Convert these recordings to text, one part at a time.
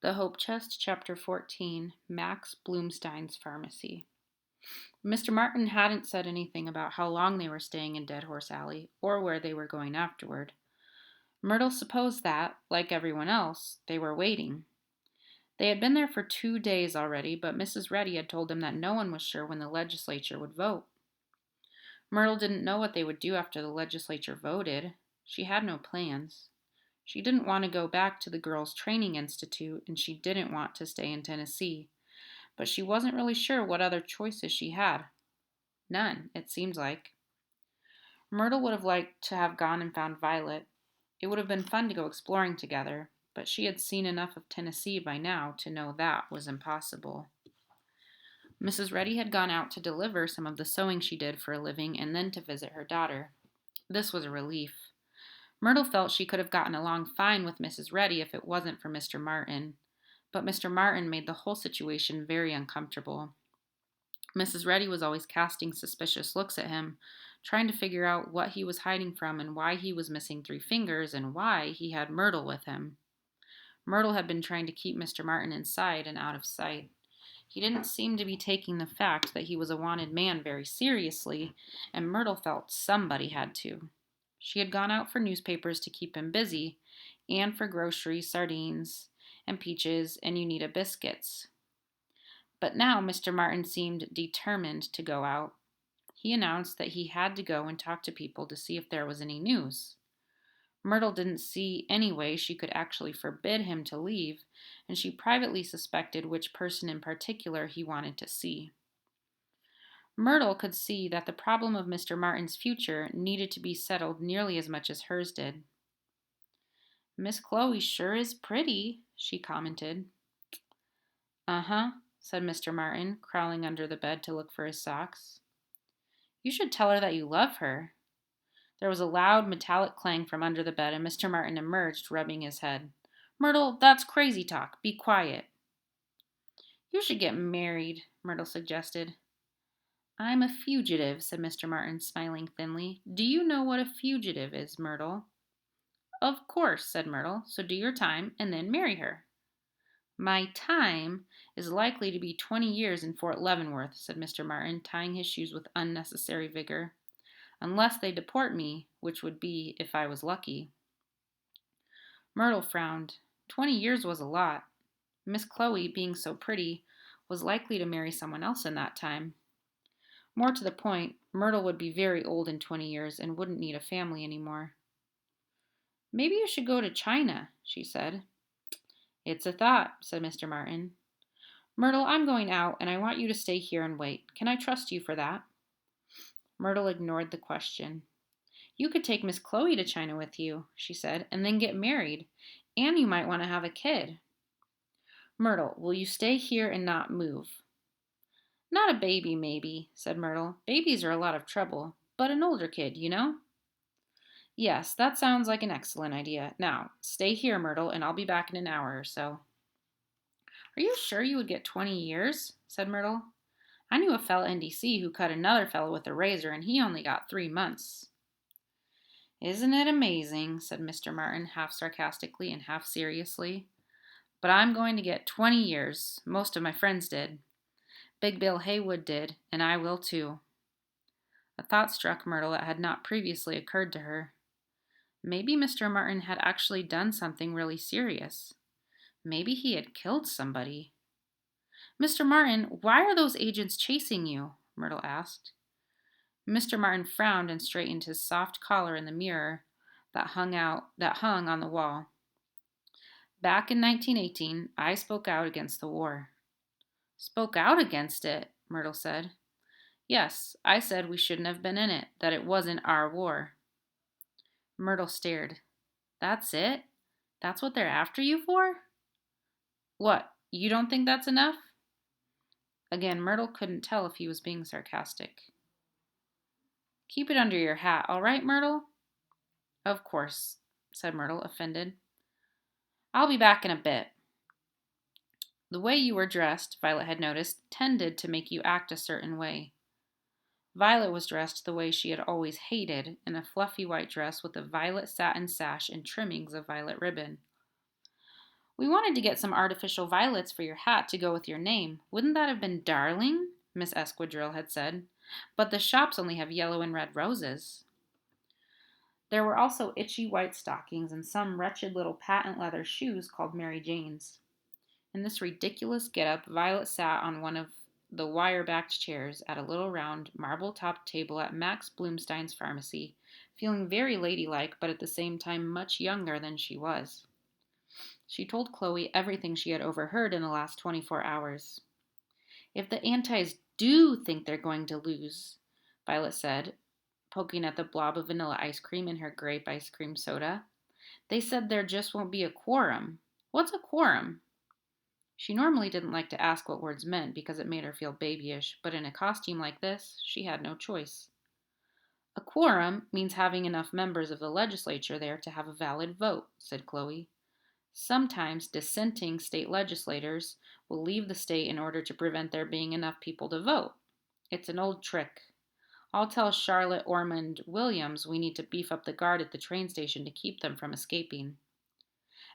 The Hope Chest, Chapter 14, Max Bloomstein's Pharmacy. Mr. Martin hadn't said anything about how long they were staying in Dead Horse Alley or where they were going afterward. Myrtle supposed that, like everyone else, they were waiting. They had been there for 2 days already, but Mrs. Reddy had told them that no one was sure when the legislature would vote. Myrtle didn't know what they would do after the legislature voted. She had no plans. She didn't want to go back to the Girls' Training Institute, and she didn't want to stay in Tennessee. But she wasn't really sure what other choices she had. None, it seemed like. Myrtle would have liked to have gone and found Violet. It would have been fun to go exploring together, but she had seen enough of Tennessee by now to know that was impossible. Mrs. Reddy had gone out to deliver some of the sewing she did for a living and then to visit her daughter. This was a relief. Myrtle felt she could have gotten along fine with Mrs. Reddy if it wasn't for Mr. Martin, but Mr. Martin made the whole situation very uncomfortable. Mrs. Reddy was always casting suspicious looks at him, trying to figure out what he was hiding from and why he was missing 3 fingers and why he had Myrtle with him. Myrtle had been trying to keep Mr. Martin inside and out of sight. He didn't seem to be taking the fact that he was a wanted man very seriously, and Myrtle felt somebody had to. She had gone out for newspapers to keep him busy, and for groceries, sardines, and peaches, and Unita biscuits. But now Mr. Martin seemed determined to go out. He announced that he had to go and talk to people to see if there was any news. Myrtle didn't see any way she could actually forbid him to leave, and she privately suspected which person in particular he wanted to see. Myrtle could see that the problem of Mr. Martin's future needed to be settled nearly as much as hers did. "Miss Chloe sure is pretty," she commented. "Uh-huh," said Mr. Martin, crawling under the bed to look for his socks. "You should tell her that you love her." There was a loud metallic clang from under the bed, and Mr. Martin emerged, rubbing his head. "Myrtle, that's crazy talk. Be quiet." "You should get married," Myrtle suggested. "I'm a fugitive," said Mr. Martin, smiling thinly. "Do you know what a fugitive is, Myrtle?" "Of course," said Myrtle. "So do your time, and then marry her." "My time is likely to be 20 years in Fort Leavenworth," said Mr. Martin, tying his shoes with unnecessary vigor. "Unless they deport me, which would be if I was lucky." Myrtle frowned. 20 years was a lot. Miss Chloe, being so pretty, was likely to marry someone else in that time. More to the point, Myrtle would be very old in 20 years and wouldn't need a family anymore. "Maybe you should go to China," she said. "It's a thought," said Mr. Martin. "Myrtle, I'm going out, and I want you to stay here and wait. Can I trust you for that?" Myrtle ignored the question. "You could take Miss Chloe to China with you," she said, "and then get married. And you might want to have a kid." "Myrtle, will you stay here and not move?" "Not a baby, maybe," said Myrtle. "Babies are a lot of trouble. But an older kid, you know?" "Yes, that sounds like an excellent idea. Now, stay here, Myrtle, and I'll be back in an hour or so." "Are you sure you would get 20 years?" said Myrtle. "I knew a fellow in D.C. who cut another fellow with a razor, and he only got 3 months." "Isn't it amazing?" said Mr. Martin, half sarcastically and half seriously. "But I'm going to get 20 years. Most of my friends did. Big Bill Haywood did, and I will too." A thought struck Myrtle that had not previously occurred to her. Maybe Mr. Martin had actually done something really serious. Maybe he had killed somebody. "Mr. Martin, why are those agents chasing you?" Myrtle asked. Mr. Martin frowned and straightened his soft collar in the mirror that hung on the wall. "Back in 1918, I spoke out against the war." "Spoke out against it?" Myrtle said. "Yes, I said we shouldn't have been in it, that it wasn't our war." Myrtle stared. "That's it? That's what they're after you for?" "What, you don't think that's enough?" Again, Myrtle couldn't tell if he was being sarcastic. "Keep it under your hat, all right, Myrtle?" "Of course," said Myrtle, offended. "I'll be back in a bit." The way you were dressed, Violet had noticed, tended to make you act a certain way. Violet was dressed the way she had always hated, in a fluffy white dress with a violet satin sash and trimmings of violet ribbon. We wanted to get some artificial violets for your hat to go with your name. Wouldn't that have been darling? Miss Esquadrille had said. But the shops only have yellow and red roses. There were also itchy white stockings and some wretched little patent leather shoes called Mary Jane's. In this ridiculous get-up, Violet sat on one of the wire-backed chairs at a little round, marble-topped table at Max Bloomstein's pharmacy, feeling very ladylike, but at the same time much younger than she was. She told Chloe everything she had overheard in the last 24 hours. If the antis do think they're going to lose, Violet said, poking at the blob of vanilla ice cream in her grape ice cream soda, they said there just won't be a quorum. What's a quorum? She normally didn't like to ask what words meant because it made her feel babyish, but in a costume like this, she had no choice. A quorum means having enough members of the legislature there to have a valid vote, said Chloe. Sometimes dissenting state legislators will leave the state in order to prevent there being enough people to vote. It's an old trick. I'll tell Charlotte Ormond Williams we need to beef up the guard at the train station to keep them from escaping.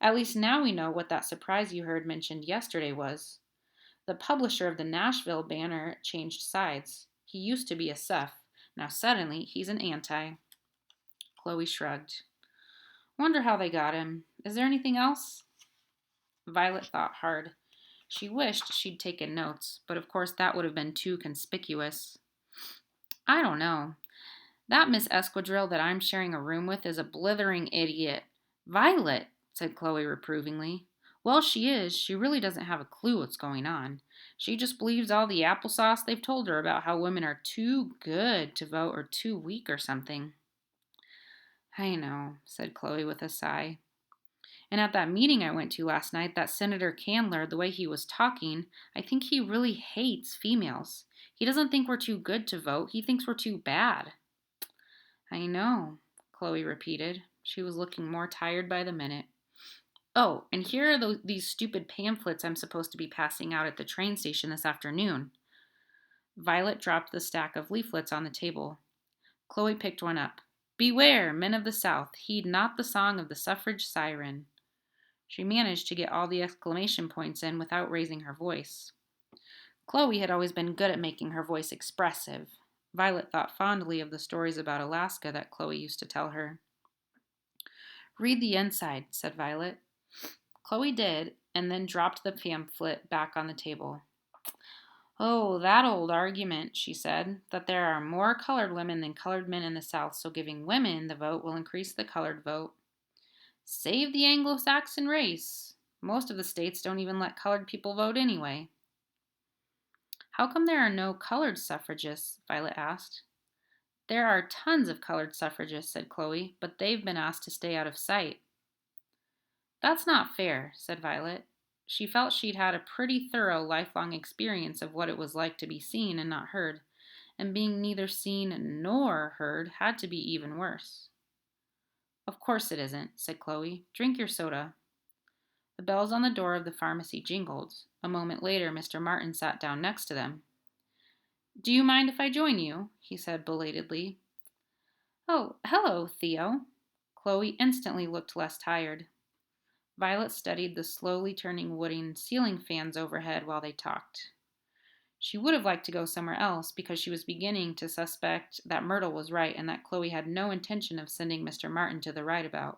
At least now we know what that surprise you heard mentioned yesterday was. The publisher of the Nashville Banner changed sides. He used to be a Seth. Now suddenly he's an anti. Chloe shrugged. Wonder how they got him. Is there anything else? Violet thought hard. She wished she'd taken notes, but of course that would have been too conspicuous. I don't know. That Miss Esquadrille that I'm sharing a room with is a blithering idiot. Violet, said Chloe reprovingly. Well, she is. She really doesn't have a clue what's going on. She just believes all the applesauce they've told her about how women are too good to vote or too weak or something. I know, said Chloe with a sigh. And at that meeting I went to last night, that Senator Candler, the way he was talking, I think he really hates females. He doesn't think we're too good to vote. He thinks we're too bad. I know, Chloe repeated. She was looking more tired by the minute. Oh, and here are these stupid pamphlets I'm supposed to be passing out at the train station this afternoon. Violet dropped the stack of leaflets on the table. Chloe picked one up. Beware, men of the South, heed not the song of the suffrage siren. She managed to get all the exclamation points in without raising her voice. Chloe had always been good at making her voice expressive. Violet thought fondly of the stories about Alaska that Chloe used to tell her. Read the inside, said Violet. Chloe did, and then dropped the pamphlet back on the table. Oh, that old argument, she said, that there are more colored women than colored men in the South, so giving women the vote will increase the colored vote. Save the Anglo-Saxon race. Most of the states don't even let colored people vote anyway. How come there are no colored suffragists? Violet asked. There are tons of colored suffragists, said Chloe, but they've been asked to stay out of sight. That's not fair, said Violet. She felt she'd had a pretty thorough lifelong experience of what it was like to be seen and not heard, and being neither seen nor heard had to be even worse. Of course it isn't, said Chloe. Drink your soda. The bells on the door of the pharmacy jingled. A moment later, Mr. Martin sat down next to them. Do you mind if I join you? He said belatedly. Oh, hello, Theo. Chloe instantly looked less tired. Violet studied the slowly turning wooden ceiling fans overhead while they talked. She would have liked to go somewhere else because she was beginning to suspect that Myrtle was right and that Chloe had no intention of sending Mr. Martin to the rightabout.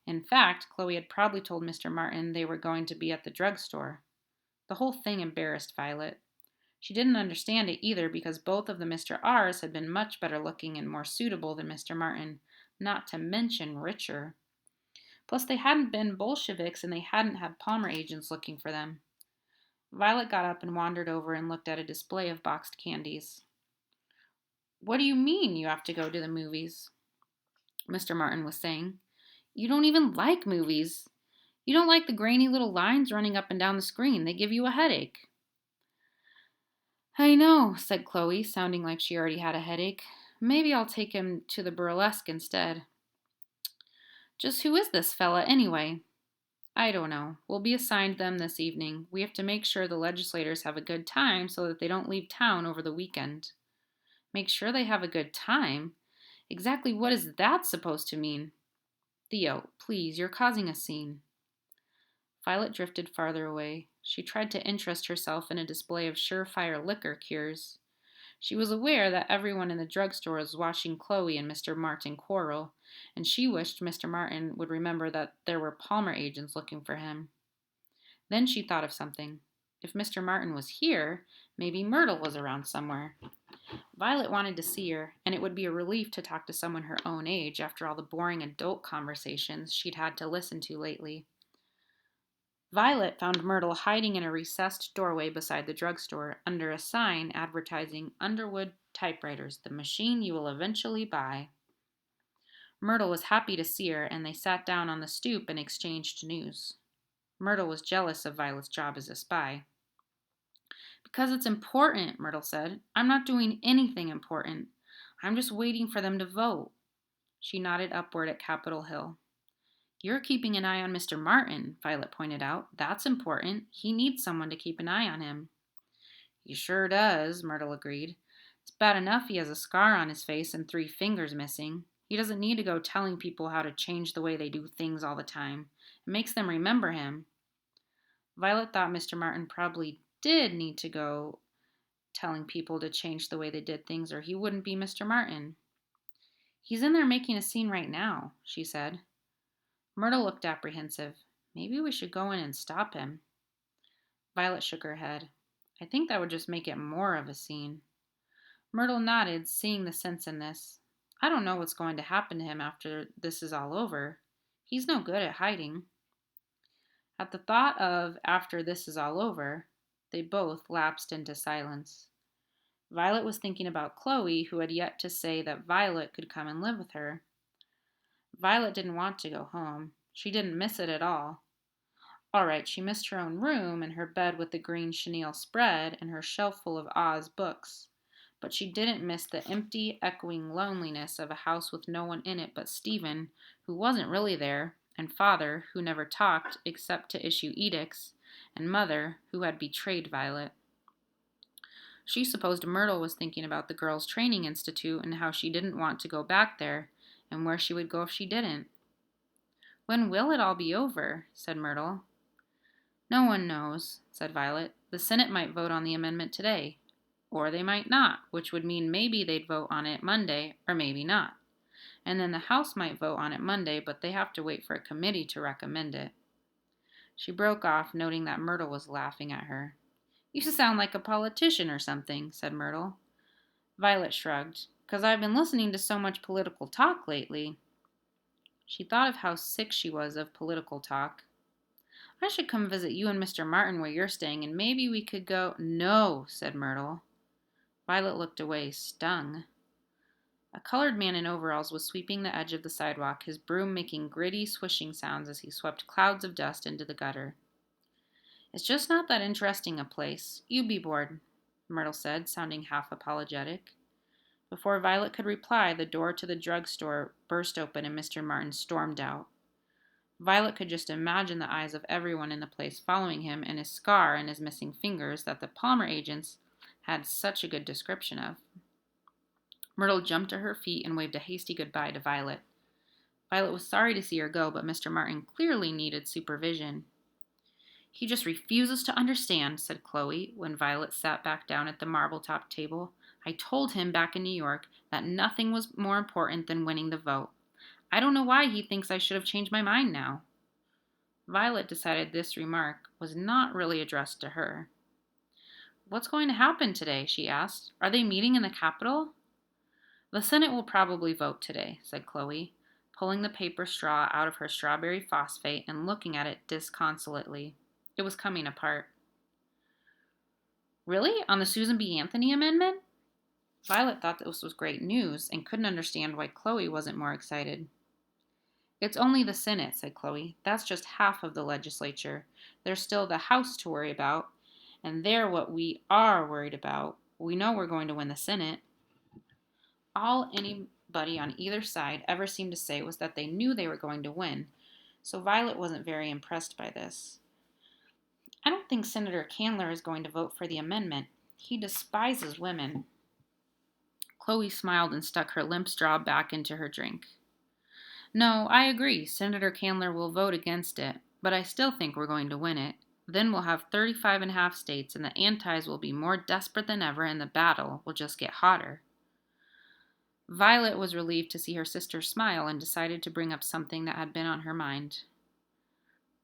In fact, Chloe had probably told Mr. Martin they were going to be at the drugstore. The whole thing embarrassed Violet. She didn't understand it either because both of the Mr. R's had been much better looking and more suitable than Mr. Martin, not to mention richer. Plus, they hadn't been Bolsheviks and they hadn't had Palmer agents looking for them. Violet got up and wandered over and looked at a display of boxed candies. What do you mean you have to go to the movies? Mr. Martin was saying. You don't even like movies. You don't like the grainy little lines running up and down the screen. They give you a headache. I know, said Chloe, sounding like she already had a headache. Maybe I'll take him to the burlesque instead. Just who is this fella, anyway? I don't know. We'll be assigned them this evening. We have to make sure the legislators have a good time so that they don't leave town over the weekend. Make sure they have a good time? Exactly what is that supposed to mean? Theo, please, you're causing a scene. Violet drifted farther away. She tried to interest herself in a display of surefire liquor cures. She was aware that everyone in the drugstore was watching Chloe and Mr. Martin quarrel, and she wished Mr. Martin would remember that there were Palmer agents looking for him. Then she thought of something. If Mr. Martin was here, maybe Myrtle was around somewhere. Violet wanted to see her, and it would be a relief to talk to someone her own age after all the boring adult conversations she'd had to listen to lately. Violet found Myrtle hiding in a recessed doorway beside the drugstore under a sign advertising Underwood typewriters, the machine you will eventually buy. Myrtle was happy to see her, and they sat down on the stoop and exchanged news. Myrtle was jealous of Violet's job as a spy. Because it's important, Myrtle said. I'm not doing anything important. I'm just waiting for them to vote. She nodded upward at Capitol Hill. You're keeping an eye on Mr. Martin, Violet pointed out. That's important. He needs someone to keep an eye on him. He sure does, Myrtle agreed. It's bad enough he has a scar on his face and 3 fingers missing. He doesn't need to go telling people how to change the way they do things all the time. It makes them remember him. Violet thought Mr. Martin probably did need to go telling people to change the way they did things, or he wouldn't be Mr. Martin. He's in there making a scene right now, she said. Myrtle looked apprehensive. Maybe we should go in and stop him. Violet shook her head. I think that would just make it more of a scene. Myrtle nodded, seeing the sense in this. I don't know what's going to happen to him after this is all over. He's no good at hiding. At the thought of after this is all over, they both lapsed into silence. Violet was thinking about Chloe, who had yet to say that Violet could come and live with her. Violet didn't want to go home. She didn't miss it at all. All right, she missed her own room and her bed with the green chenille spread and her shelf full of Oz books. But she didn't miss the empty, echoing loneliness of a house with no one in it but Stephen, who wasn't really there, and Father, who never talked except to issue edicts, and Mother, who had betrayed Violet. She supposed Myrtle was thinking about the Girls' Training Institute and how she didn't want to go back there, and where she would go if she didn't. When will it all be over? Said Myrtle. No one knows, said Violet. The Senate might vote on the amendment today. Or they might not, which would mean maybe they'd vote on it Monday, or maybe not. And then the House might vote on it Monday, but they have to wait for a committee to recommend it. She broke off, noting that Myrtle was laughing at her. You sound like a politician or something, said Myrtle. Violet shrugged. Because I've been listening to so much political talk lately. She thought of how sick she was of political talk. I should come visit you and Mr. Martin where you're staying, and maybe we could go. No, said Myrtle. Violet looked away, stung. A colored man in overalls was sweeping the edge of the sidewalk, his broom making gritty, swishing sounds as he swept clouds of dust into the gutter. It's just not that interesting a place. You'd be bored, Myrtle said, sounding half apologetic. Before Violet could reply, the door to the drugstore burst open and Mr. Martin stormed out. Violet could just imagine the eyes of everyone in the place following him and his scar and his missing fingers that the Palmer agents had such a good description of. Myrtle jumped to her feet and waved a hasty goodbye to Violet. Violet was sorry to see her go, but Mr. Martin clearly needed supervision. He just refuses to understand, said Chloe, when Violet sat back down at the marble-topped table. I told him back in New York that nothing was more important than winning the vote. I don't know why he thinks I should have changed my mind now. Violet decided this remark was not really addressed to her. What's going to happen today? She asked. Are they meeting in the Capitol? The Senate will probably vote today, said Chloe, pulling the paper straw out of her strawberry phosphate and looking at it disconsolately. It was coming apart. Really? On the Susan B. Anthony amendment? Violet thought this was great news and couldn't understand why Chloe wasn't more excited. It's only the Senate, said Chloe. That's just half of the legislature. There's still the House to worry about, and they're what we are worried about. We know we're going to win the Senate. All anybody on either side ever seemed to say was that they knew they were going to win, so Violet wasn't very impressed by this. I don't think Senator Candler is going to vote for the amendment. He despises women. Chloe smiled and stuck her limp straw back into her drink. No, I agree. Senator Candler will vote against it. But I still think we're going to win it. Then we'll have 35 and a half states, and the antis will be more desperate than ever, and the battle will just get hotter. Violet was relieved to see her sister smile and decided to bring up something that had been on her mind.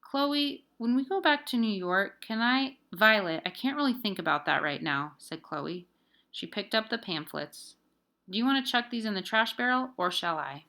Chloe, when we go back to New York, can I? Violet, I can't really think about that right now, said Chloe. She picked up the pamphlets. Do you want to chuck these in the trash barrel, or shall I?